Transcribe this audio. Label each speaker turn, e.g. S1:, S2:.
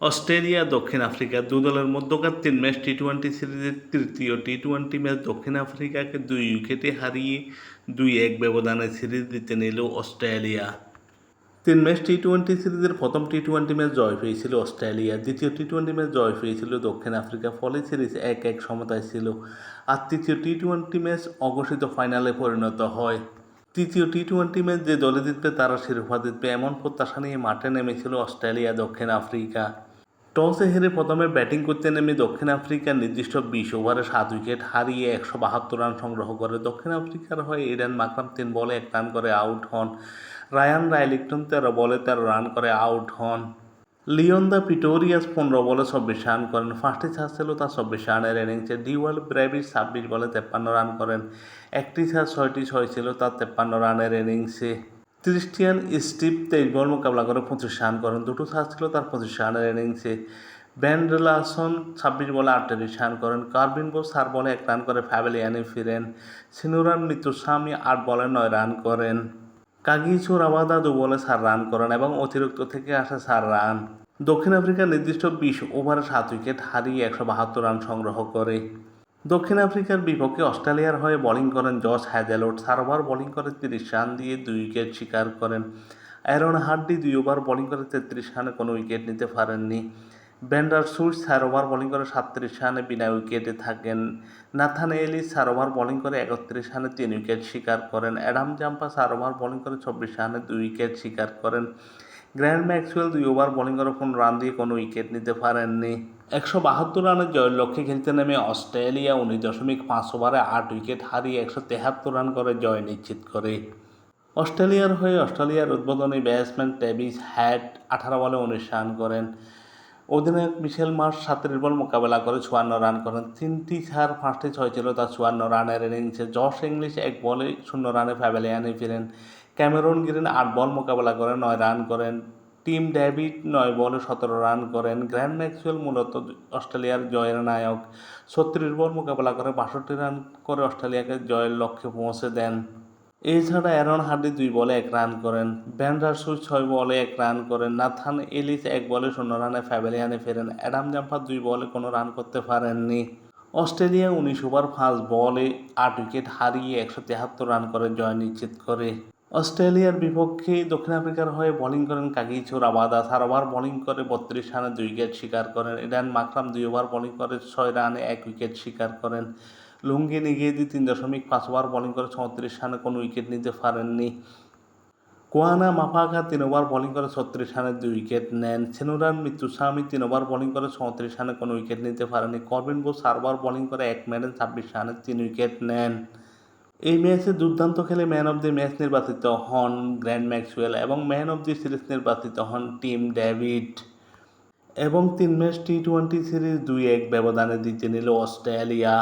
S1: Australia দক্ষিণ Africa দু দলের মধ্যকার 3 ম্যাচ টি-20 সিরিজের তৃতীয় টি-20 ম্যাচ দক্ষিণ আফ্রিকাকে 2 উইকেটে হারিয়ে 2-1 ব্যবধানে সিরিজ জিতে নিল অস্ট্রেলিয়া। 3 ম্যাচ টি-20 সিরিজের প্রথম টি-20 ম্যাচ জয় পেয়েছিল অস্ট্রেলিয়া, দ্বিতীয় টি-20 ম্যাচ জয় পেয়েছিল দক্ষিণ আফ্রিকা, ফলে সিরিজ 1-1 সমতায় ছিল। আর তৃতীয় টি-20 ম্যাচ অঘোষিত ফাইনালে পরিণত হয়। তৃতীয় টি-20 ম্যাচ যে দলে জিতবে তারা শিরোপা জিতবে এমন প্রত্যাশা নিয়ে মাঠে নেমেছিল অস্ট্রেলিয়া দক্ষিণ আফ্রিকা। টসে হেরে প্রথমে ব্যাটিং করতে নেমে দক্ষিণ আফ্রিকা নির্দিষ্ট 20 ওভারে 7 উইকেট হারিয়ে 172 রান সংগ্রহ করে। দক্ষিণ আফ্রিকার হয়ে এডেন মাকরাম 3 বলে 1 রান করে আউট হন। রায়ান রাইলিংটন 13 বলে 13 রান করে আউট হন। লিওন দ্য প্রিটোরিয়াস 15 বলে 24 রান করেন। ফার্স্টে চার ছিল তার 24 রানের ইনিংসে। ডিওয়াল ব্রেভিস 26 বলে 53 রান করেন। একটি চার 6টি 6 ছিল তার 53 রানের ইনিংসে। ক্রিস্টিয়ান স্টিভ 23 বল মোকাবেলা করে 25 রান করেন। দুটো চার ছিল তার 25 রানের ইনিংসে। বেন ডেলাসন 26 বলে 38 রান করেন। কার্বিন বোস 4 বলে 1 রান করে প্যাভিলিয়নে ফিরেন। সিনুরান মিতুসামি 8 বলে 9 রান করেন। কাগিসো রাবাদা 2 বলে 4 রান করেন এবং অতিরিক্ত থেকে আসা 4 রান। দক্ষিণ আফ্রিকা নির্দিষ্ট 20 ওভারে 7 উইকেট হারিয়ে 172 রান সংগ্রহ করে। দক্ষিণ আফ্রিকার বিপক্ষে অস্ট্রেলিয়ার হয়ে বোলিং করেন জশ হ্যাজেলউড। 4 ওভার বোলিং করে 30 রান দিয়ে 2 উইকেট শিকার করেন। অ্যারন হার্ডি 2 ওভার বোলিং করে 33 রানে কোনো উইকেট নিতে পারেননি। ভ্যান্ডারসুইট 4 ওভার বোলিং করে 37 রানে বিনা উইকেটে থাকেন। নাথান এলিস 4 ওভার বোলিং করে 31 রানে 3 উইকেট শিকার করেন। অ্যাডাম জাম্পা 4 ওভার বোলিং করে 24 রানে 2 উইকেট শিকার করেন। গ্র্যান্ট ম্যাক্সওয়েল 2 ওভার বোলিং করে 15 রান দিয়ে কোনো উইকেট নিতে পারেননি। 172 রানের জয়ের লক্ষ্যে খেলতে নেমে অস্ট্রেলিয়া 19.5 ওভারে 8 উইকেট হারিয়ে 173 রান করে জয় নিশ্চিত করে। অস্ট্রেলিয়ার হয়ে অস্ট্রেলিয়ার উদ্বোধনী ব্যাটসম্যান ট্রেভিস হেড 18 বলে 19 রান করেন। অধিনায়ক মিশেল মার্শ 37 বল মোকাবেলা করে 54 রান করেন। 3টি চার 5টি 6 ছিল তার 54 রানের ইনিংসে। জশ ইংলিশ 1 বলে 0 রানে প্যাভিলিয়নে ফিরেন। ক্যামেরন গ্রিন 8 বল মোকাবেলা করে 9 রান করেন। টিম ডেভিড 9 বলে 17 রান করেন। গ্র্যান্ট ম্যাক্সওয়েল মূলত অস্ট্রেলিয়ার জয়ের নায়ক। 36 বল মোকাবেলা করে 62 রান করে অস্ট্রেলিয়াকে জয়ের লক্ষ্যে পৌঁছে দেন। এছাড়া অ্যারন হার্ডি 2 বলে 1 রান করেন। ভ্যান্ডারসুইট 6 বলে 1 রান করেন। নাথান এলিস 1 বলে 0 রানে প্যাভিলিয়নে ফেরেন। অ্যাডাম জাম্পার 2 বলে কোনো রান করতে পারেননি। অস্ট্রেলিয়া 19 ওভার 5 বলে 8 উইকেট হারিয়ে 173 রান করে জয় নিশ্চিত করে। অস্ট্রেলিয়ার বিপক্ষে দক্ষিণ আফ্রিকার হয়ে বোলিং করেন কাগিসো রাবাদা। 4 ওভার বোলিং করে 32 রানে 2 উইকেট শিকার করেন। এডেন মাকরাম 2 ওভার বোলিং করে 6 রানে 1 উইকেট শিকার করেন। লুঙ্গি নিগেদি 3.5 ওভার বোলিং করে 34 রানে কোনো উইকেট নিতে পারেননি। কোয়ানা মাফাকা 3 ওভার বোলিং করে 36 রানে 2 উইকেট নেন। সেনুরান মিতুসামি 3 ওভার বোলিং করে 34 রানে কোনো উইকেট নিতে পারেননি। কর্বিন বোস 4 ওভার বোলিং করে 1 মেডেন 26 রানে 3 উইকেট নেন। এই ম্যাচে দুর্দান্ত খেলে ম্যান অব দ্য ম্যাচ নির্বাচিত হন গ্র্যান্ট ম্যাক্সওয়েল এবং ম্যান অব দ্য সিরিজ নির্বাচিত হন টিম ডেভিড। এবং 3 ম্যাচ টি-20 সিরিজ 2-1 ব্যবধানে জিতে নিল অস্ট্রেলিয়া।